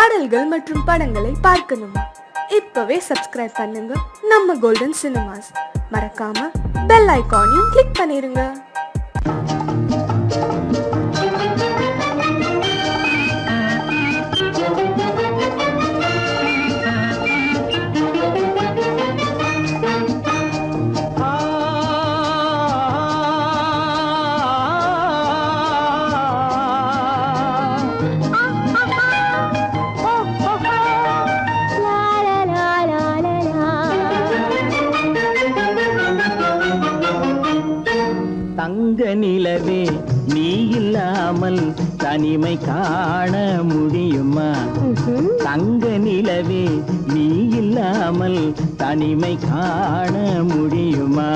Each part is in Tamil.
பாடல்கள் மற்றும் படங்களை பார்க்கணுமா? இப்பவே சப்ஸ்கிரைப் பண்ணுங்க நம்ம கோல்டன் சினிமாஸ். மறக்காம பெல் ஐகானையும் கிளிக் பண்ணிருங்க. தங்க நிலவே நீ இல்லாமல் தனிமை காண முடியுமா? தங்க நிலவே நீ இல்லாமல் தனிமை காண முடியுமா?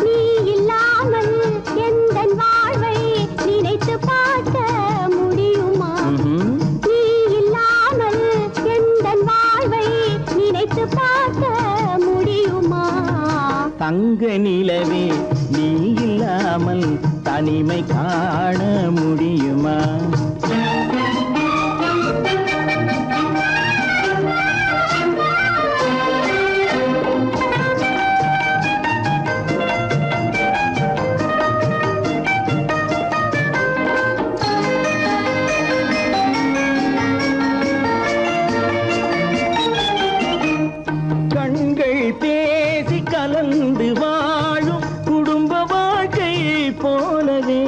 நீ இல்லாமல் எந்தன் வாழ்வை நினைத்து பார்க்க முடியுமா? நீ இல்லாமல் எந்தன் வாழ்வை நினைத்து பார்க்க முடியுமா? தங்க நிலவே நீ இல்லாமல் தனிமை காண முடியுமா? கண்கள் பேசி கலந்து வாழும் குடும்ப வாழ்க்கை போலவே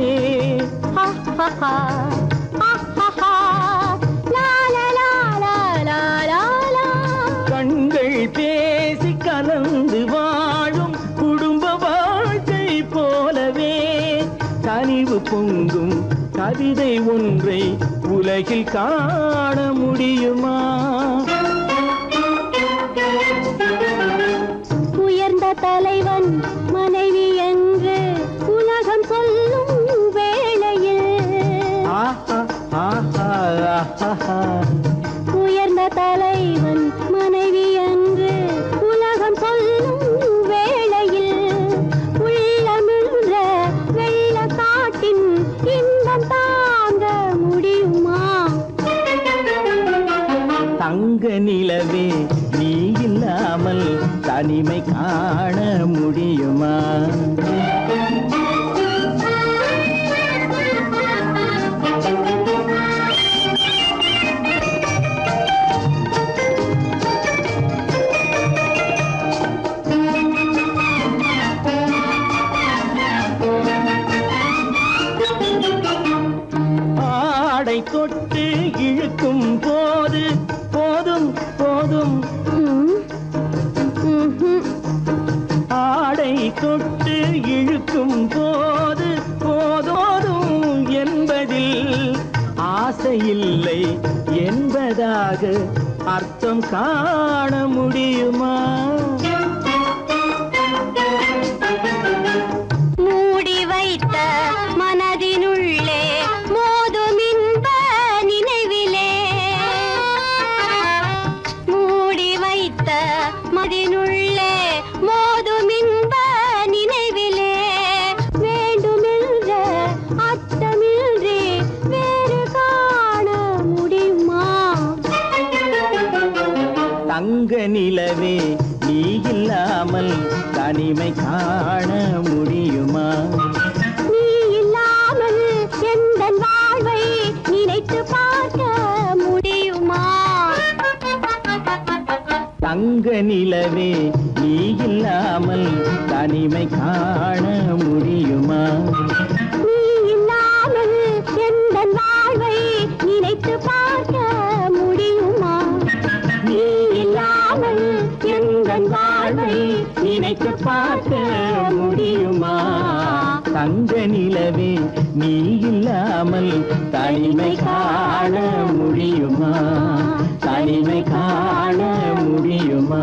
கண்கள் பேசி கலந்து வாழும் குடும்ப வாழ்க்கை போலவே கனிவு பொங்கும் கவிதை ஒன்றை உலகில் காண முடியுமா? உயர்ந்த தலைவன் மனைவி என்று உலகம் சொல்லும் வேளையில் உயர்ந்த தலைவன் மனைவி என்று உலகம் சொல்லும் வேளையில் உள்ளமிழ்ற வெள்ளக்காட்டின் இன்பம் தாங்க முடியுமா? தங்க நிலவே நீ இல்லாமல் தனிமை காண முடியுமா? ஆடை தொட்டு இழுக்கும் போது போதும் போதும் ஆடை தொட்டு இழுக்கும் போது போதோதும் என்பதில் ஆசையில்லை என்பதாக அர்த்தம் காண முடியுமா? மூடி வைத்த மனதினுள்ளே மோதும் இன்ப நினைவிலே மூடி வைத்த மனதினுள்ளே மோதும் இன்ப நினைவிலே வேண்டுமென்ற அர்த்தமின்றி வேறு காண முடியுமா? தங்க நிலவே நீ இல்லாமல் தனிமை காண முடியுமா? நீ இல்லாமல் எந்தன் வாழ்வை நினைத்து பார்க்க முடியுமா? தங்க நிலவே நீ இல்லாமல் தனிமை காண முடியுமா? நீ இல்லாமல் எந்தன் வாழ்வை நினைத்து பார்க்க முடியுமா? நீ இல்லாமல் எந்தன் வாழ்வை நினைத்து பார்க்க முடியுமா? தங்க நிலவே நீ இல்லாமல் தனிமை காண முடியுமா? தனிமை காண முடியுமா?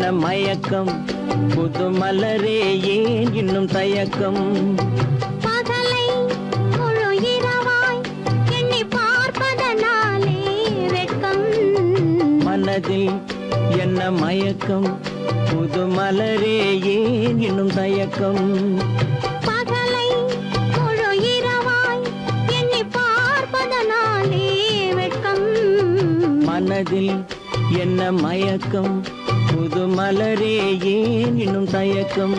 என்ன மயக்கம் புது மலரே ஏன் இன்னும் தயக்கம் பகலை முழு இரவாய் எண்ணி பார்ப்பதனாலே வெட்கம் மனதில் என்ன மயக்கம் புது மலரே ஏன் இன்னும் தயக்கம் பகலை முழு இரவாய் எண்ணி பார்ப்பதனாலே வெட்கம் மனதில் என்ன மயக்கம் புது மலரே ஏன் இன்னும் தயக்கம்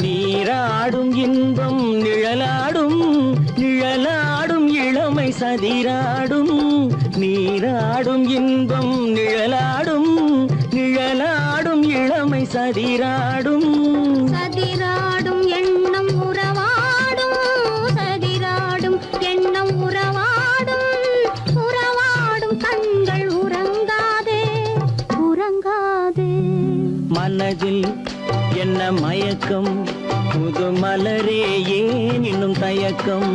நீராடும் இன்பம் நிழலாடும் நிழலாடும் இளமை சதிராடும் நீராடும் இன்பம் நிழலாடும் நிழலாடும் இளமை சதிராடும் சதிராடும் எண்ணம் உறவாடும் சதிராடும் எண்ணம் உறவாடும் உறவாடும் கண்கள் உறங்காதே உறங்காதே மனதில் என்ன மயக்கம் புது மலரே ஏன் இன்னும் தயக்கம்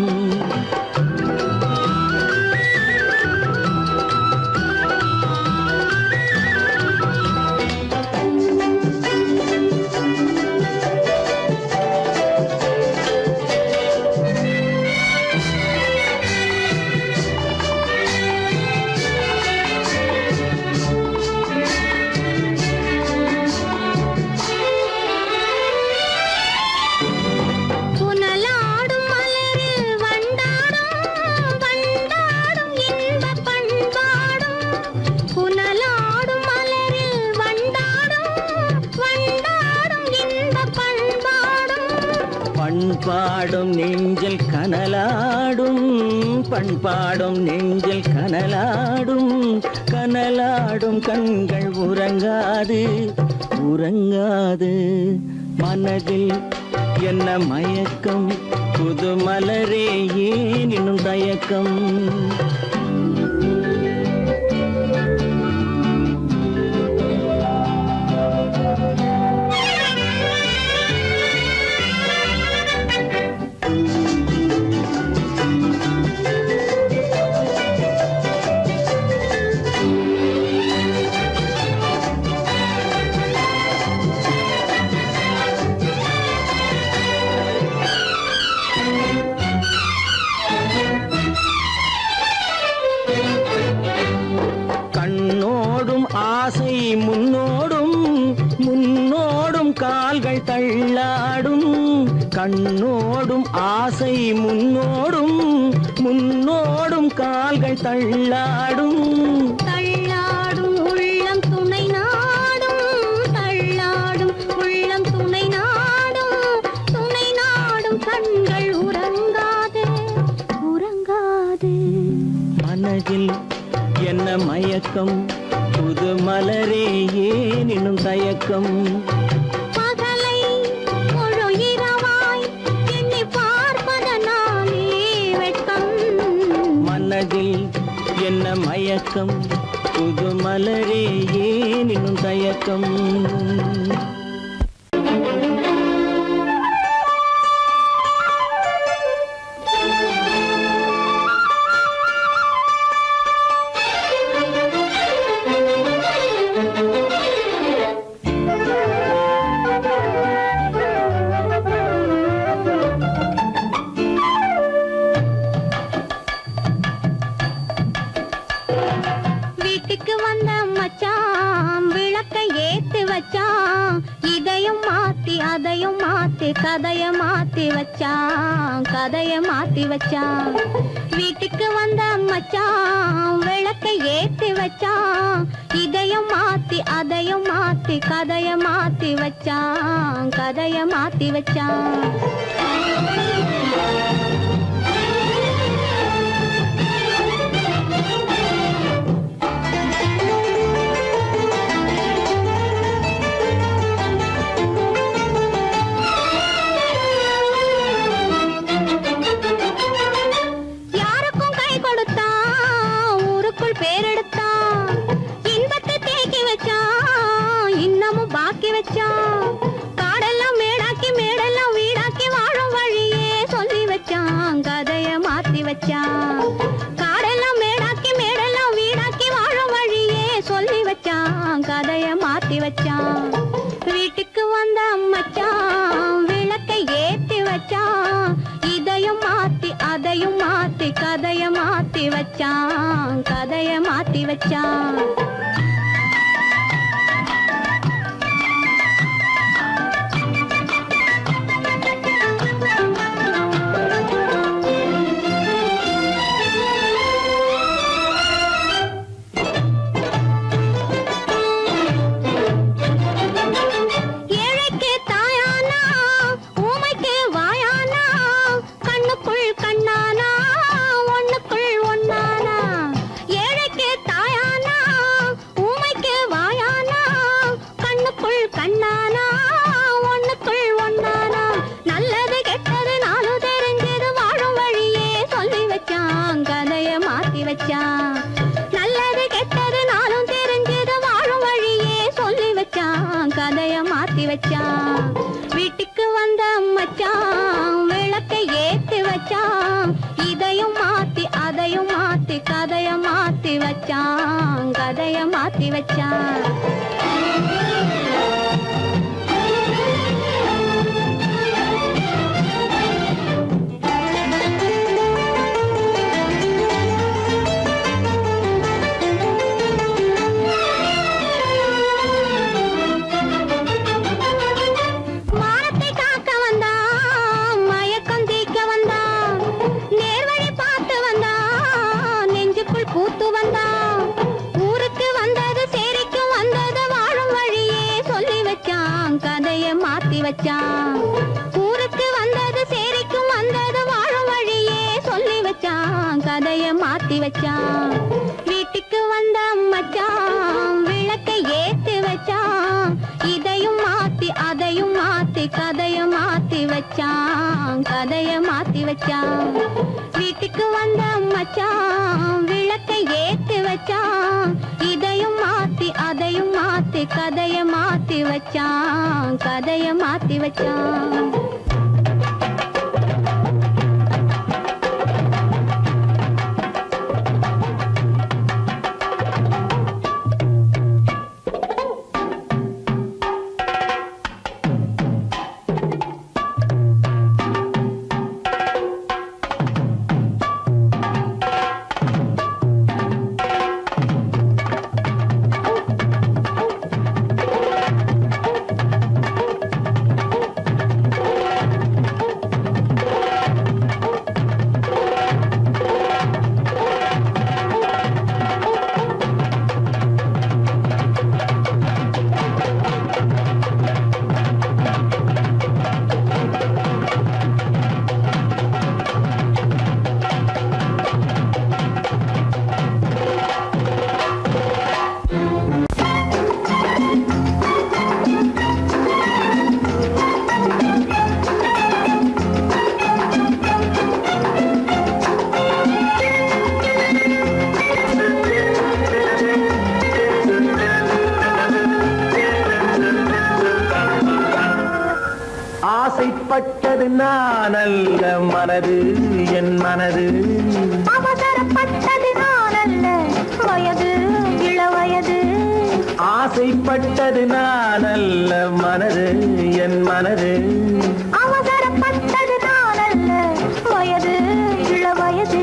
புனலாடும் மலரில் வண்டாடும் வண்டாடும் இன்பப் பண்பாடும் புனலாடும் மலரில் வண்டாடும் வண்டாடும் இன்பப் பண்பாடும் பண்பாடும் நெஞ்சில் கனலாடும் பண்பாடும் நெஞ்சில் கனலாடும் கனலாடும் கண்கள் உறங்காது உறங்காது மனதில் என்ன மயக்கம் புது மலரே ஏன் இன்னும் தயக்கம் கண்ணோடும் ஆசை முன்னோடும் முன்னோடும் கால்கள் தள்ளாடும் கண்ணோடும் ஆசை முன்னோடும் முன்னோடும் கால்கள் தள்ளாடும் தள்ளாடும் உள்ளம் துணை நாடும் தள்ளாடும் உள்ளம் துணை நாடும் கண்கள் உறங்காதே உறங்காதே மனதில் என்ன மயக்கம் புது மலரே ஏன் இன்னும் தயக்கம் பகலை முழு இரவாய் எண்ணி பார்ப்பதனாலே வெட்கம் மனதில் என்ன மயக்கம் புது மலரே ஏன் இன்னும் தயக்கம் வீட்டுக்கு வந்த மச்சான் விளக்கை ஏத்தி வச்சான் இதையும் மாத்தி அதையும் மாத்தி கதைய மாத்தி வச்சான் வீட்டுக்கு வந்த மச்சான் விளக்கை ஏத்தி வச்சான் இதையும் மாத்தி அதையும் மாத்தி கதைய மாத்தி வச்சான் ஆக்கி வச்சான் காடெல்லாம் மேடாக்கி மேடெல்லாம் வீடாக்கி வாழும் வழியே சொல்லி வச்சான் கதைய மாத்தி வச்சான் காடெல்லாம் மேடாக்கி மேடெல்லாம் வீடாக்கி வாழும் வழியே சொல்லி வச்சான் கதைய மாத்தி வச்சான் வீட்டுக்கு வந்த மச்சான் விளக்கை ஏத்தி வச்சான் இதையும் மாத்தி அதையும் மாத்தி கதைய மாத்தி வச்சான் கதைய மாத்தி வச்சான் நல்லது கெட்டது நாளும் தெரிஞ்சது வாழும் வழியே சொல்லி வச்சான் கதைய மாத்தி வச்சான் வீட்டுக்கு வந்த மச்சான் விளக்கை ஏத்தி வச்சான் இதையும் மாத்தி அதையும் மாத்தி கதைய மாத்தி வச்சான் கதைய மாத்தி வச்சான் ஊருக்கு வந்தது சேரிக்கும் வந்தது வாழும் வழியே சொல்லி வச்சான் கதைய மாத்தி வச்சான் வீட்டுக்கு வந்த மச்சான் விளக்கை ஏத்தி வச்சான் இதையும் மாத்தி அதையும் மாத்தி கதைய மாத்தி வச்சான் கதைய மாத்தி வச்சான் வீட்டுக்கு வந்த மச்சான் விளக்கை ஏத்தி வச்சான் இதையும் மாத்தி அதையும் மாத்தி கதைய மாத்தி வச்சான் கதைய மாத்தி வச்சான் ஆசைப்பட்டது நான் அல்ல மனது என் மனது அவசரப்பட்டது நான் அல்ல வயது இளவயது ஆசைப்பட்டது நான் அல்ல மனது என் மனது அவசரப்பட்டது நான் அல்ல வயது இளவயது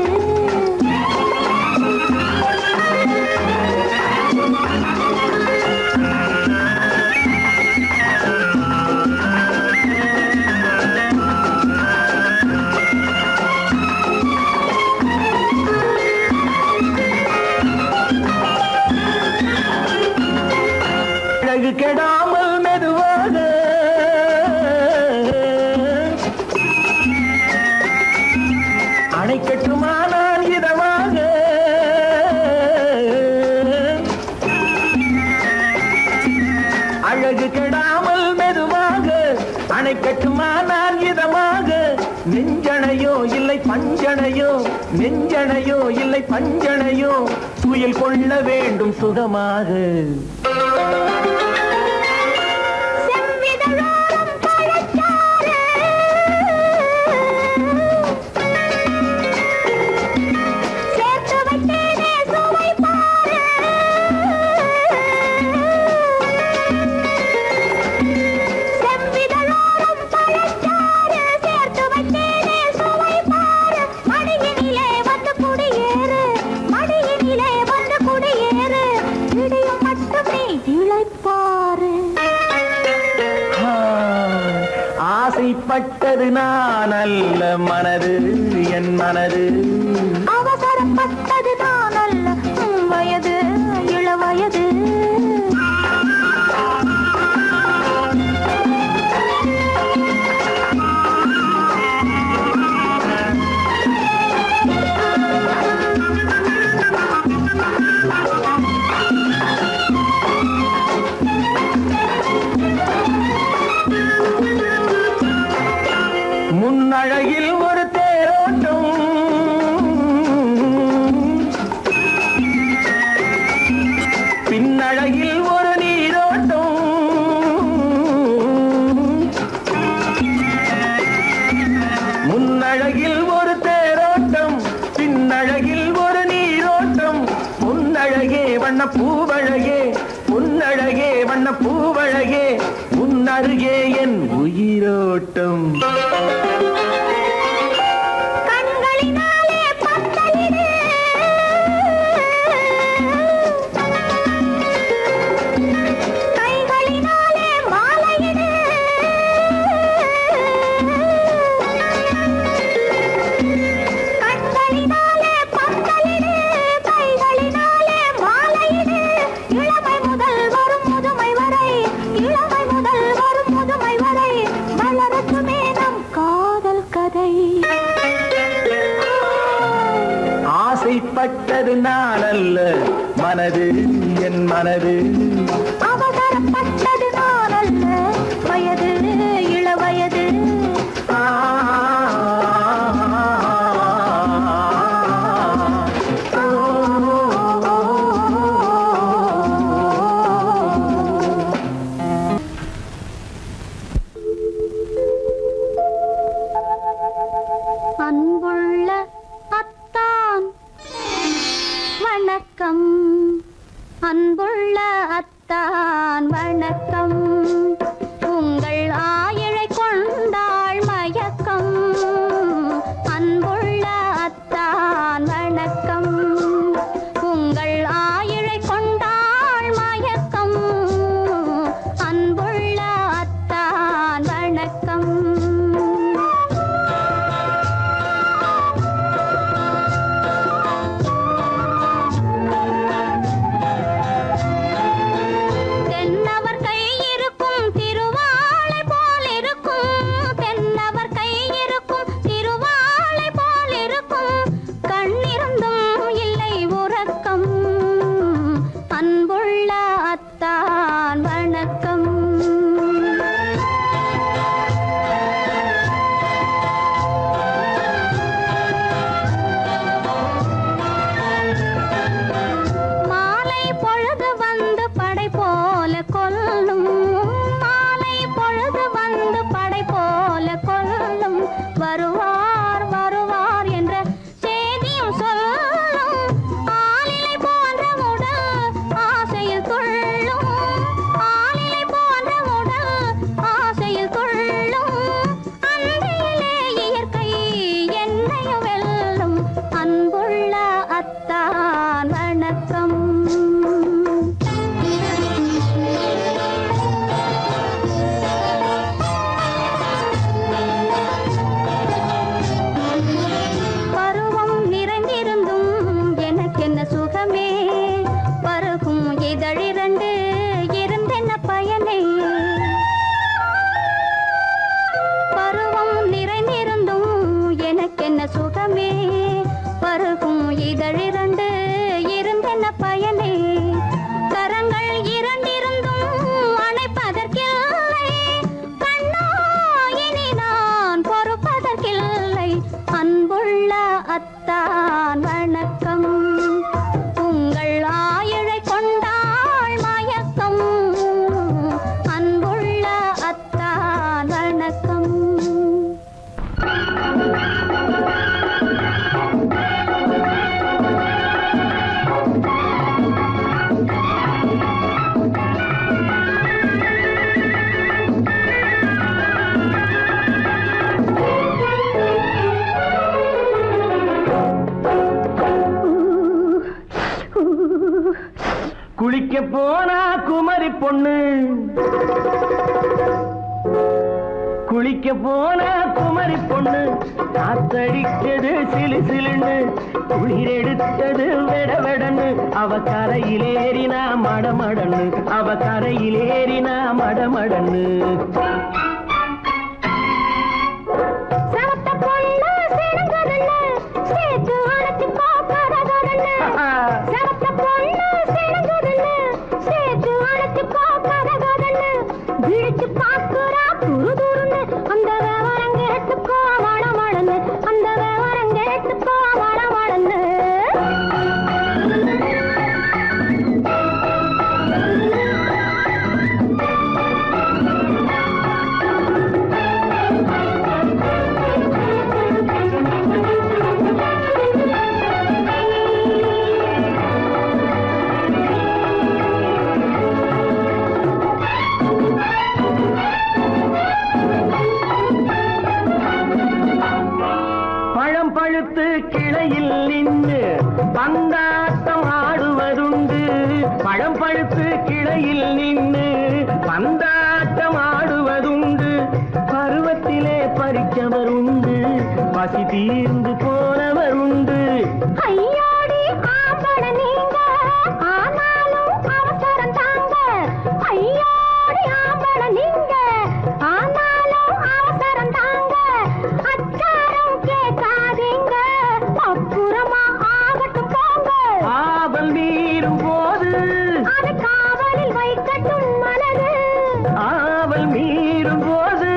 கெடாமல் மெதுவாக அணைக்கட்டுமா நான் இதமாக அழகு கெடாமல் மெதுவாக அணைக்கட்டுமா நான் இதமாக நெஞ்சணையோ இல்லை பஞ்சணையோ நெஞ்சணையோ இல்லை பஞ்சணையோ துயில் கொள்ள வேண்டும் சுகமாக இளைப்பாறு. ஆசைப்பட்டது நான் அல்ல மனது என் மனது. அவசரப்பட்டது நான் அல்ல வயது இளவயது. முன்னழகில் ஒரு தேரோட்டம், பின்னழகில் ஒரு நீரோட்டம். முன்னழகில் ஒரு தேரோட்டம், பின்னழகில் ஒரு நீரோட்டம். முன்னழகே வண்ண பூவழகே, முன்னழகே வண்ண பூவழகே, முன்னருகே என் உயிரோட்டம். கண்களினாலே பத்தலிடு, கைகளினாலே மாலையிடு. கண்களினாலே பத்தலிடு, கைகளினாலே மாலையிடு. இளமை முதல் வரும் முதுமை வரை, இளமை முதல் வரும் முதுமை வரை வளரட்டுமே நம் காதல் கதை. ஆசைப்பட்டது நான் அல்ல மனது என் மனது. அவசரப்பட்டது நான் அல்ல வயது இளவயது. அன்புள்ள அத்தான் வணக்கம், அன்புள்ள அத்தான் வணக்கம். உங்கள் ஆயிழை கொண்டாள் மயக்கம், அன்புள்ள அத்தான் வணக்கம். உங்கள் ஆயிழை கொண்டாள் மயக்கம், அன்புள்ள அத்தான் வணக்கம். தென்னவர் கை இருக்கும் திருவாளை போல் இருக்கும், தென்னவர் கை இருக்கும் திருவாளை போல் இருக்கும். கண்ணிருந்தும் இல்லை உறக்கம், அன்புள்ள அத்தான் வணக்கம். மாலை பொழுது வந்து படை போல கொல்லும், மாலை பொழுது வந்து படை போல கொல்லும். வருவார் வருவார் என்ற செய்தியும் சொல்லும். ஆளிலை போன்ற உடல் ஆசையில் துள்ளும், ஆளிலை போன்ற உடல் ஆசையில் துள்ளும். அன்றையிலே இயற்கை என்னையும் வெல்லும், அன்புள்ள அத்தான் வணக்கம். பருவம் நிறைந்திருந்தும் எனக்கென்ன சுகமே, பருகும் இதழிரண்டு இருந்தென்ன பயனே. பருவம் நிறைந்திருந்தும் எனக்கென்ன சுகமே, பருகும் இதழிரண்டு இருந்தென்ன பயனே. கரங்கள் இரண்டிருந்தும் அணைப்பதற்கில்லை, கண்ணா இனி நான் பொறுப்பதற்கில்லை, அன்புள்ள அத்தான் வணக்கம். உங்கள் ஆயிழை கொண்டாள் மயக்கம், அன்புள்ள அத்தான் வணக்கம். குளிக்க போனா குமரி குமரி பொண்ணு குளிக்க போன குமரி பொண்ணு காத்தடிச்சது சிலு சிலுன்னு குளிர் எடுத்தது வெட வெடன்னு அவ கரையிலேறினா மடமடன்னு அவ கரையிலேறினா மடமடன்னு கிளையில் நின்று பந்தாட்டம் ஆடுவதுண்டு பழம் பழுத்து கிளையில் நின்று பந்தாட்டம் ஆடுவதுண்டு பருவத்திலே பறிச்சவர் உண்டு பசி தீர்ந்து போனவர் உண்டு ஐயோடி ஆம்பள நீங்க ஆனாலும் அவசரம் தாங்க ஐயோடி ஆம்பள நீங்க ஆனாலும் அவசரம் தாங்க அச்சாரம் கேட்காதீங்க அப்புறமா ஆகட்டும் போங்க ஆவல் மீறும் போது அது காவலில் வைக்கட்டும் மனது ஆவல் மீறும் போது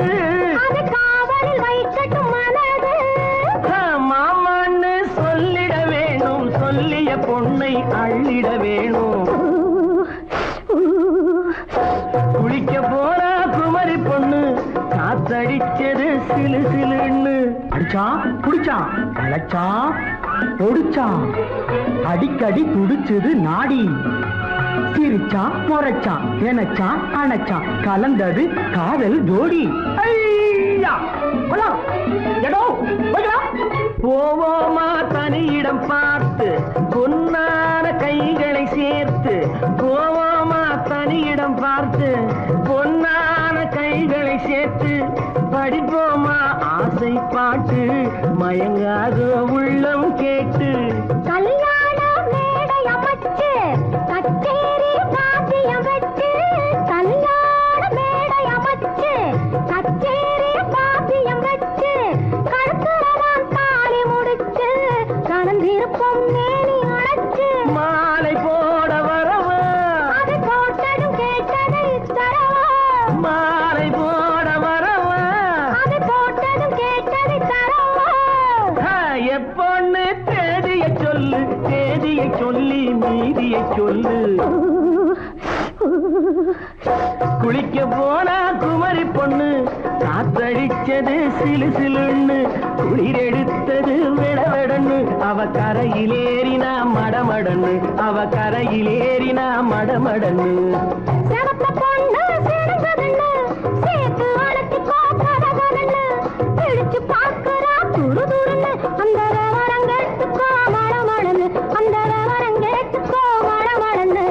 அது காவலில் வைக்கட்டும் மனது மாமான்னு சொல்லிட வேணும் சொல்லிய பொண்ணை அள்ளிட வேணும் குளிக்க போறா குமரி பொண்ணு காத்தடிச்சது சிலு சிலுன்னு அடிச்சான் புடிச்சான் அழைச்சான் ஒடிச்சான் அடிக்கடி துடிச்சது நாடி சிரிச்சான் முறைச்சான் நினைச்சான் அணைச்சான் கலந்தது காதல் ஜோடி ஐயா! போலாம். எடோ, போய்க்கலாம். போவோமா தனியிடம் பார்த்து பொன்னான கைகளை சேர்த்து போவோமா தனியிடம் பார்த்து பொன்னான கைகளை சேர்த்து படிப்போமா ஆசை பாட்டு மயங்காத உள்ளம் கேட்டு கல்யாண மேடை அமைச்சு கச்சேரி வாத்தியம் வச்சு கல்யாண மேடை அமைச்சு கச்சேரி வாத்தியம் வச்சு கழுத்துறவான் தாலி முடிச்சு கலந்திருப்போம் மேனி அடைச்சு மாலை போட வரவா அது போட்டதும் கேட்டதை தரவா மாலை போட வரவா அது போட்டதும் கேட்டதை தரவா எப்பொண்ணு தேதியை சொல்லு தேதியை சொல்லி மீதியை சொல்லு குளிக்க போனா குமரி பொண்ணு காத்தடிச்சது சிலு சிலுன்னு குளிர் எடுத்தது விட விடன்னு அவ கரையிலேறினா மடமடன்னு அவ கரையிலேறினா மடமடன்னு சிவத்த பொண்ணு சிறந்ததுன்னு சேர்த்து அழைச்சி போக்கதகன்னு பிடிச்சு பார்க்கறா துரு துருன்னு அந்த வரங்கெட்டுக்கோ மடமடன்னு அந்த வரங்கெட்டுக்கோ மடமடன்னு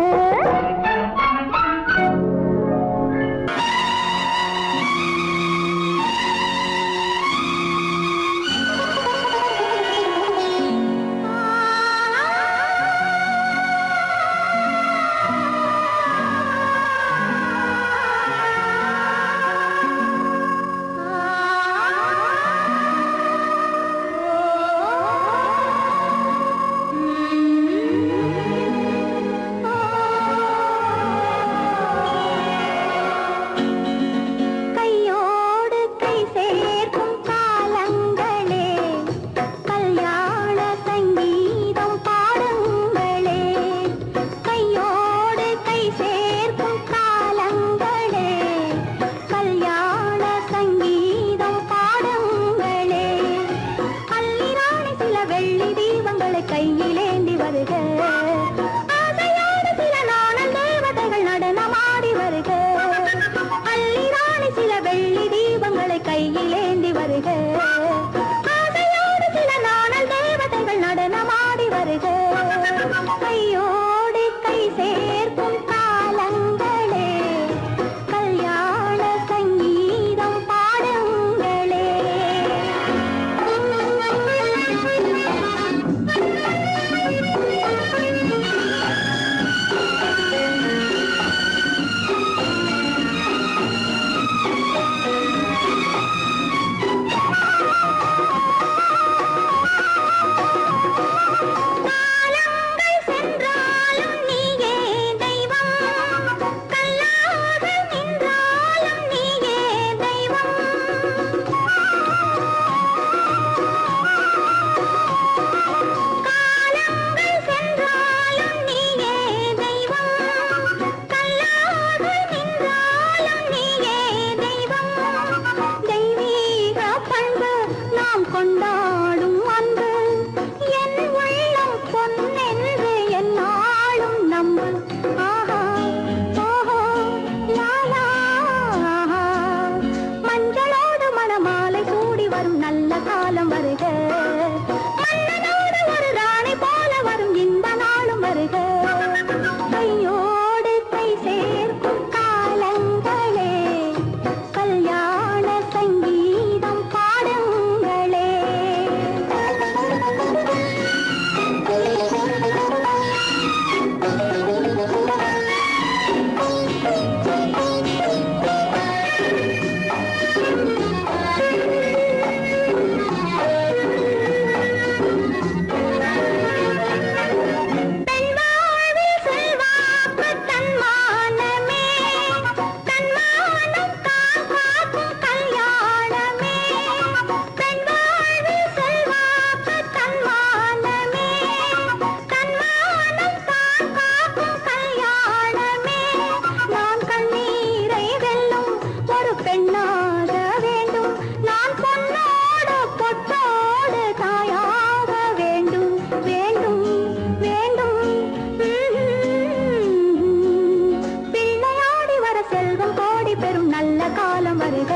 நல்ல காலம் வருக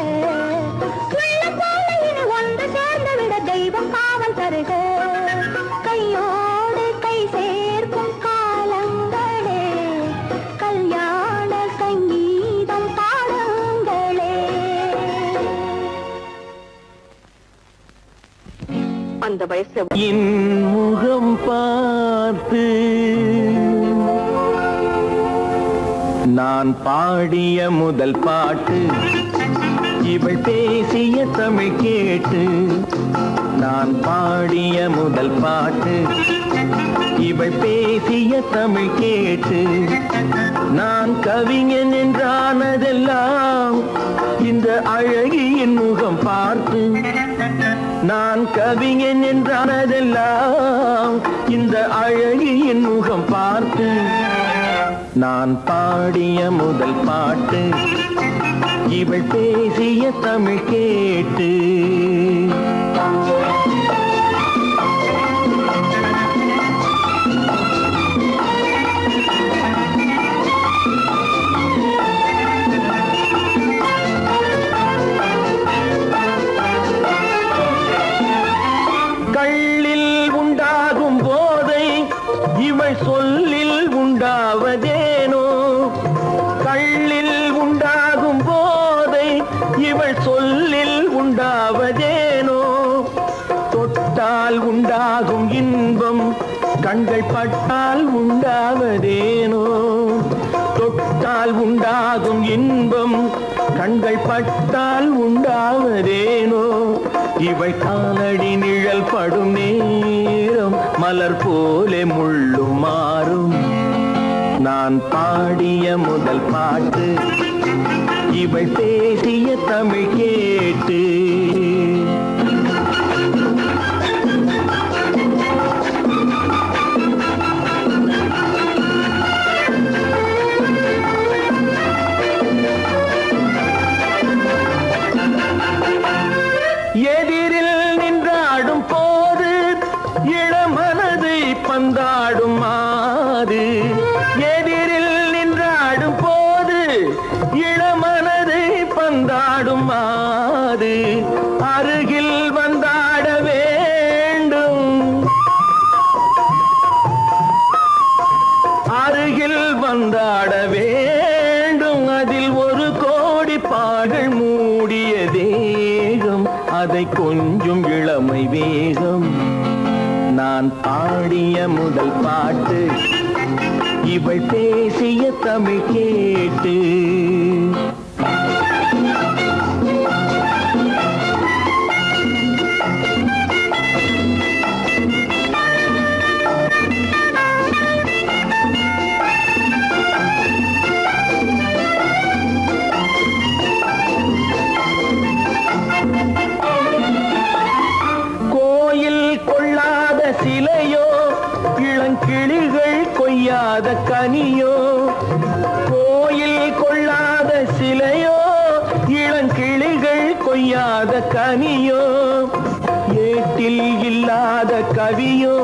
உள்ள போல இனி ஒன்று சேர்ந்து விட தெய்வம் காவல் தருக கையோடு கை சேர்க்கும் காலங்களே கல்யாண சங்கீதம் பாடுங்களே. அந்த வயசு என் முகம் பார்த்து நான் பாடிய முதல் பாட்டு இவள் பேசிய தமிழ் கேட்டு நான் பாடிய முதல் பாட்டு இவள் பேசிய தமிழ் கேட்டு நான் கவிஞன் என்றானதெல்லாம் இந்த அழகியின் முகம் பார்த்து நான் கவிஞன் என்றானதெல்லாம் இந்த அழகியின் முகம் பார்த்து நான் பாடிய முதல் பாட்டு இவள் பேசிய தமிழ் கேட்டு கள்ளில் உண்டாகும் போதை இவள் சொல்லில் உண்டாவதேனோ கள்ளில் உண்டாகும் போதை இவள் சொல்லில் உண்டாவதேனோ தொட்டால் உண்டாகும் இன்பம் கண்கள் பட்டால் உண்டாவதேனோ தொட்டால் உண்டாகும் இன்பம் கண்கள் பட்டால் உண்டாவதேனோ இவள் காலடி நிழல் படும் நேரம் மலர் போலே முள்ளும் மாறும் நான் பாடிய முதல் பாட்டு இவள் பேசிய தமிழ் கேட்டு எதிரில் நின்றாடும் போது இளமனதை பந்தாடும் மாது எதிரில் நின்றாடும் போது இளமனதை பந்தாடும் மாது அருகில் வந்தாட வேண்டும் அருகில் வந்தாட வேண்டும் அதில் ஒரு கோடி பாடல் மூடிய தேகம் அதை கொஞ்சம் இளமை வேகம் நான் பாடிய முதல் பாட்டு இவள் பேசிய தமிழ் கேட்டு சிலையோ இளங்கிளிகள் கொய்யாத கனியோ கோயில் கொள்ளாத சிலையோ இளங்கிளிகள் கொய்யாத கனியோ ஏட்டில் இல்லாத கவியோ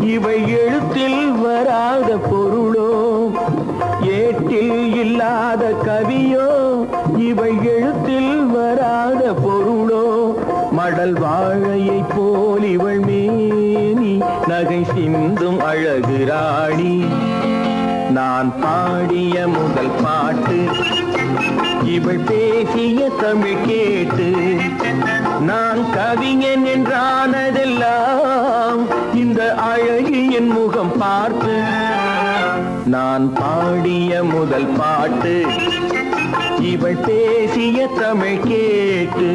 இவை எழுத்தில் வராத பொருளோ ஏட்டில் இல்லாத கவியோ இவை எழுத்தில் வராத பொருளோ மடல் வாழையை போல் இவள் மேனி நகை சிந்தும் அழகு ராணி நான் பாடிய முதல் பாட்டு இவள் பேசிய தமிழ் கேட்டு நான் கவிஞன் என்றானதெல்லாம் இந்த அழகியின் முகம் பார்த்து நான் பாடிய முதல் பாட்டு இவள் பேசிய தமிழ் கேட்டு